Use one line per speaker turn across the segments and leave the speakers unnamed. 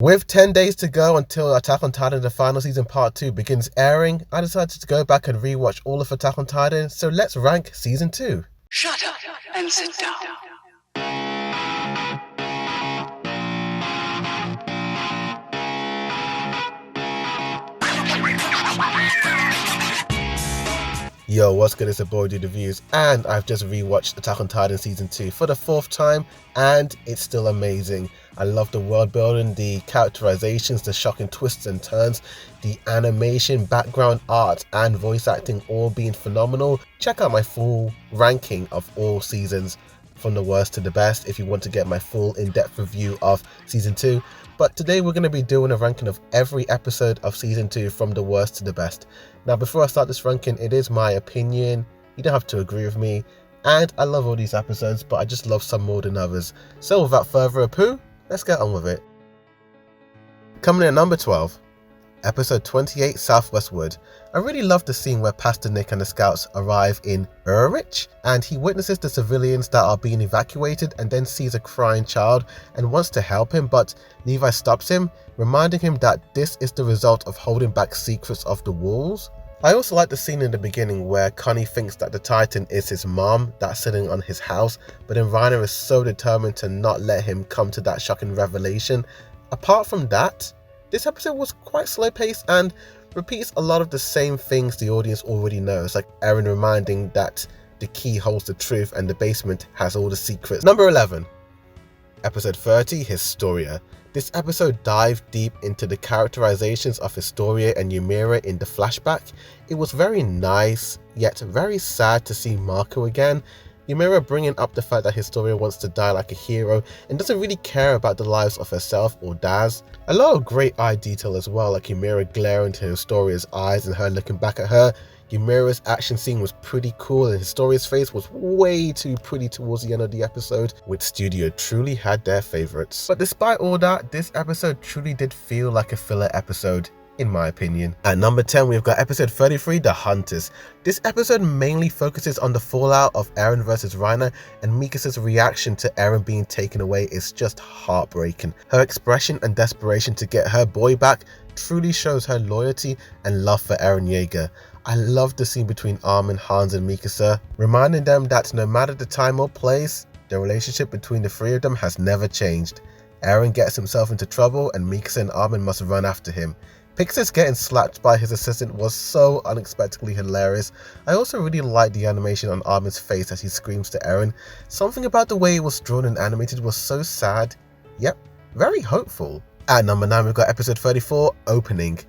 With 10 days to go until Attack on Titan the final season part 2 begins airing, I decided to go back and rewatch all of Attack on Titan, so let's rank season 2.
Shut up and sit down.
Yo, what's good? It's your boy Dude Reviews, and I've just rewatched Attack on Titan season 2 for the 4th time, and it's still amazing. I love the world building, the characterizations, the shocking twists and turns, the animation, background art, and voice acting all being phenomenal. Check out my full ranking of all seasons from the worst to the best if you want to get my full in-depth review of season 2. But today we're going to be doing a ranking of every episode of season 2 from the worst to the best. Now, before I start this ranking, it is my opinion. You don't have to agree with me. And I love all these episodes, but I just love some more than others. So without further ado, let's get on with it. Coming in at number 12, episode 28, Southwest Wood. I really love the scene where Pastor Nick and the scouts arrive in Urich, and he witnesses the civilians that are being evacuated and then sees a crying child and wants to help him, but Levi stops him, reminding him that this is the result of holding back secrets of the walls. I also like the scene in the beginning where Connie thinks that the Titan is his mom that's sitting on his house, but then Reiner is so determined to not let him come to that shocking revelation. Apart from that, this episode was quite slow paced and repeats a lot of the same things the audience already knows, like Eren reminding that the key holds the truth and the basement has all the secrets. Number 11, episode 30, Historia. This episode dived deep into the characterizations of Historia and Ymira in the flashback. It was very nice, yet very sad to see Marco again. Ymira bringing up the fact that Historia wants to die like a hero and doesn't really care about the lives of herself or Daz. A lot of great eye detail as well, like Ymira glaring into Historia's eyes and her looking back at her. Ymira's action scene was pretty cool and Historia's face was way too pretty towards the end of the episode, which studio truly had their favorites. But despite all that, this episode truly did feel like a filler episode, in my opinion. At number 10, we've got episode 33, The Hunters. This episode mainly focuses on the fallout of Eren versus Reiner, and Mikasa's reaction to Eren being taken away is just heartbreaking. Her expression and desperation to get her boy back truly shows her loyalty and love for Eren Yeager. I love the scene between Armin, Hans and Mikasa, reminding them that no matter the time or place, the relationship between the three of them has never changed. Eren gets himself into trouble and Mikasa and Armin must run after him. Pixis getting slapped by his assistant was so unexpectedly hilarious. I also really liked the animation on Armin's face as he screams to Eren. Something about the way it was drawn and animated was so sad, yep, very hopeful. At number 9, we've got episode 34, Opening.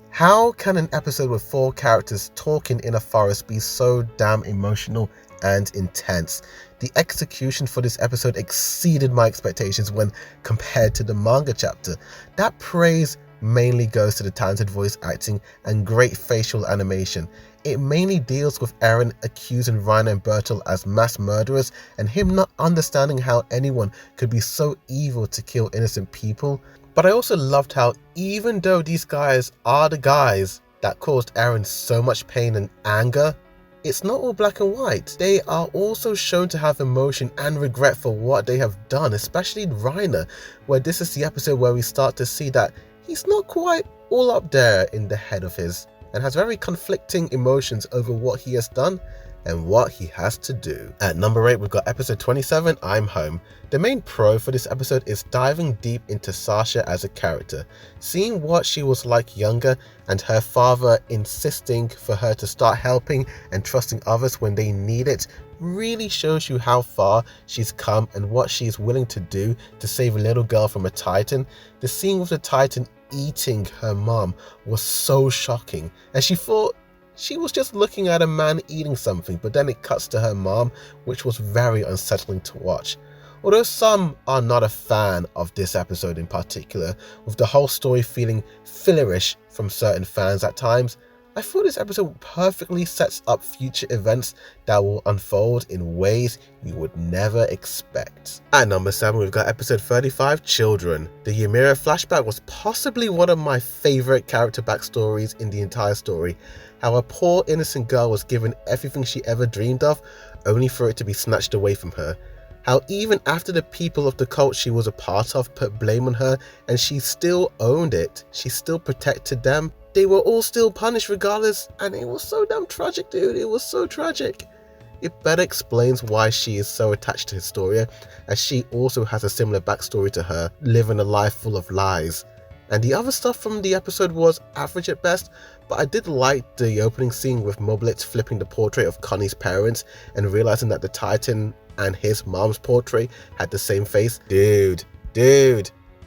How can an episode with 4 characters talking in a forest be so damn emotional and intense? The execution for this episode exceeded my expectations when compared to the manga chapter. That praise mainly goes to the talented voice acting and great facial animation. It mainly deals with Eren accusing Reiner and Bertolt as mass murderers and him not understanding how anyone could be so evil to kill innocent people. But I also loved how even though these guys are the guys that caused Eren so much pain and anger, it's not all black and white. They are also shown to have emotion and regret for what they have done, especially Reiner, where this is the episode where we start to see that he's not quite all up there in the head of his and has very conflicting emotions over what he has done and what he has to do. At number 8, we've got episode 27, I'm Home. The main pro for this episode is diving deep into Sasha as a character, seeing what she was like younger and her father insisting for her to start helping and trusting others when they need it really shows you how far she's come and what she's willing to do to save a little girl from a Titan. The scene with the Titan eating her mom was so shocking, and she thought she was just looking at a man eating something, but then it cuts to her mom, which was very unsettling to watch. Although some are not a fan of this episode in particular, with the whole story feeling fillerish from certain fans at times, I thought this episode perfectly sets up future events that will unfold in ways you would never expect. At number 7, we've got episode 35, Children. The Ymira flashback was possibly one of my favourite character backstories in the entire story. How a poor innocent girl was given everything she ever dreamed of, only for it to be snatched away from her. How even after the people of the cult she was a part of put blame on her, and she still owned it, she still protected them, they were all still punished regardless, and it was so damn tragic, dude. It was so tragic. It better explains why she is so attached to Historia, as she also has a similar backstory to her, living a life full of lies. And the other stuff from the episode was average at best, but I did like the opening scene with Moblitz flipping the portrait of Connie's parents and realizing that the Titan and his mom's portrait had the same face. Dude,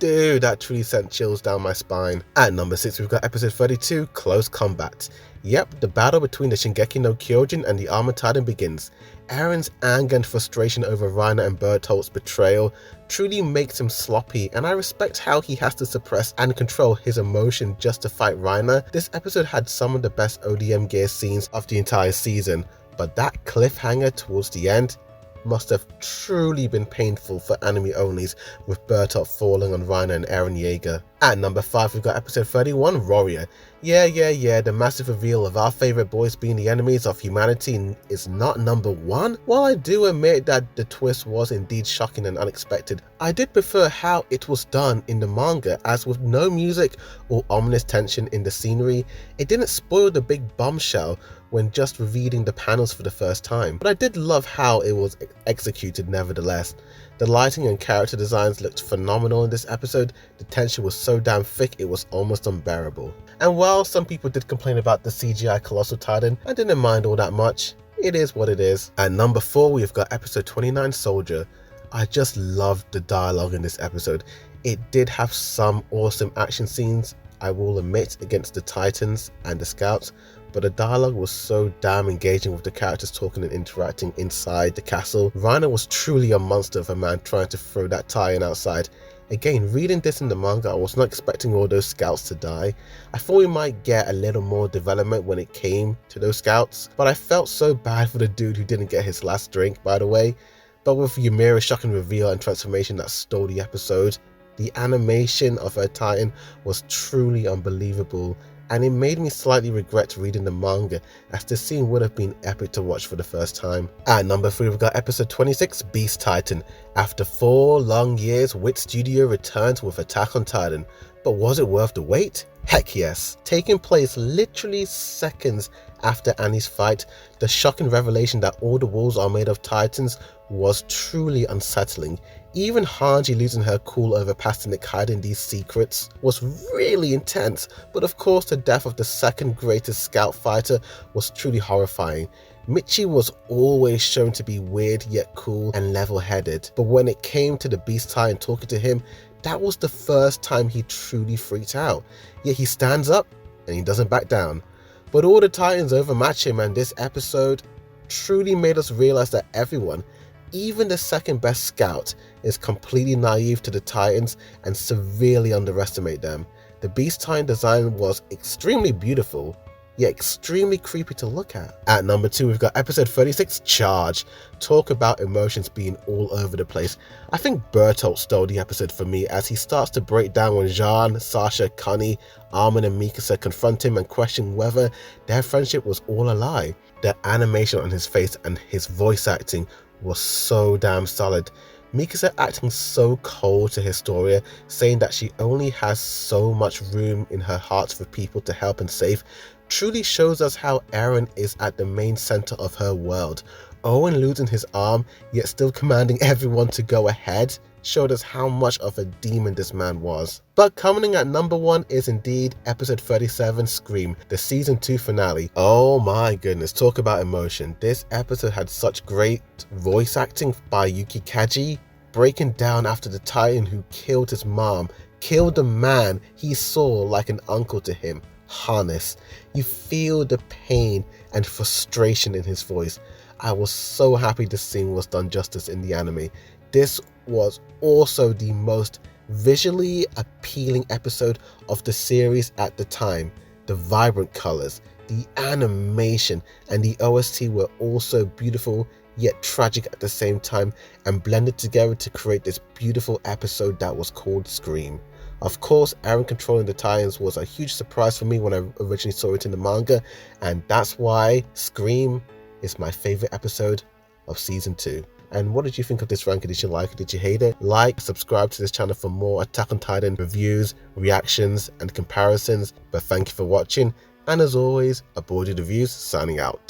that truly sent chills down my spine. At number 6, we've got episode 32, Close Combat. Yep, the battle between the Shingeki no Kyojin and the Armored Titan begins. Eren's anger and frustration over Reiner and Bertolt's betrayal truly makes him sloppy, and I respect how he has to suppress and control his emotion just to fight Reiner. This episode had some of the best ODM gear scenes of the entire season, but that cliffhanger towards the end must have truly been painful for anime onlys, with Bertolt falling on Reiner and Eren Yeager. At number 5, we've got episode 31, Warrior. Yeah, the massive reveal of our favourite boys being the enemies of humanity is not number 1. While I do admit that the twist was indeed shocking and unexpected, I did prefer how it was done in the manga, as with no music or ominous tension in the scenery, it didn't spoil the big bombshell when just revealing the panels for the first time. But I did love how it was executed nevertheless. The lighting and character designs looked phenomenal in this episode. The tension was so damn thick it was almost unbearable. And while some people did complain about the CGI Colossal Titan, I didn't mind all that much. It is what it is. At number 4, we've got episode 29, Soldier. I just loved the dialogue in this episode. It did have some awesome action scenes, I will admit, against the Titans and the Scouts, but the dialogue was so damn engaging with the characters talking and interacting inside the castle. Reiner was truly a monster of a man trying to throw that Titan outside. Again, reading this in the manga, I was not expecting all those scouts to die. I thought we might get a little more development when it came to those scouts, but I felt so bad for the dude who didn't get his last drink, by the way. But with Ymira's shocking reveal and transformation that stole the episode, the animation of her Titan was truly unbelievable, and it made me slightly regret reading the manga, as the scene would have been epic to watch for the first time. At number 3, we've got episode 26, Beast Titan. After 4 long years, Wit Studio returns with Attack on Titan. But was it worth the wait? Heck yes. Taking place literally seconds after Annie's fight, the shocking revelation that all the walls are made of Titans was truly unsettling. Even Hanji losing her cool over Pasternak hiding these secrets was really intense, but of course the death of the second greatest scout fighter was truly horrifying. Michi was always shown to be weird yet cool and level-headed, but when it came to the Beast Titan talking to him, that was the first time he truly freaked out. Yet he stands up and he doesn't back down. But all the Titans overmatch him, and this episode truly made us realize that everyone, even the second best scout, is completely naive to the Titans and severely underestimate them. The Beast Titan design was extremely beautiful, yet extremely creepy to look at. At number 2, we've got episode 36, Charge. Talk about emotions being all over the place. I think Bertolt stole the episode for me, as he starts to break down when Jean, Sasha, Connie, Armin and Mikasa confront him and question whether their friendship was all a lie. The animation on his face and his voice acting was so damn solid. Mikasa acting so cold to Historia, saying that she only has so much room in her heart for people to help and save, truly shows us how Eren is at the main center of her world. Owen losing his arm, yet still commanding everyone to go ahead, showed us how much of a demon this man was. But coming in at number 1 is indeed episode 37, Scream, the season 2 finale. Oh my goodness, talk about emotion. This episode had such great voice acting by Yuki Kaji, breaking down after the Titan who killed his mom, killed the man he saw like an uncle to him, Harness. You feel the pain and frustration in his voice. I was so happy this scene was done justice in the anime. This was also the most visually appealing episode of the series at the time. The vibrant colors, the animation, and the OST were also beautiful yet tragic at the same time, and blended together to create this beautiful episode that was called Scream. Of course, Eren controlling the Titans was a huge surprise for me when I originally saw it in the manga, and that's why Scream is my favorite episode of season 2. And what did you think of this ranking? Did you like it? Did you hate it? Like, subscribe to this channel for more Attack on Titan reviews, reactions, and comparisons. But thank you for watching, and as always, Aborted Reviews signing out.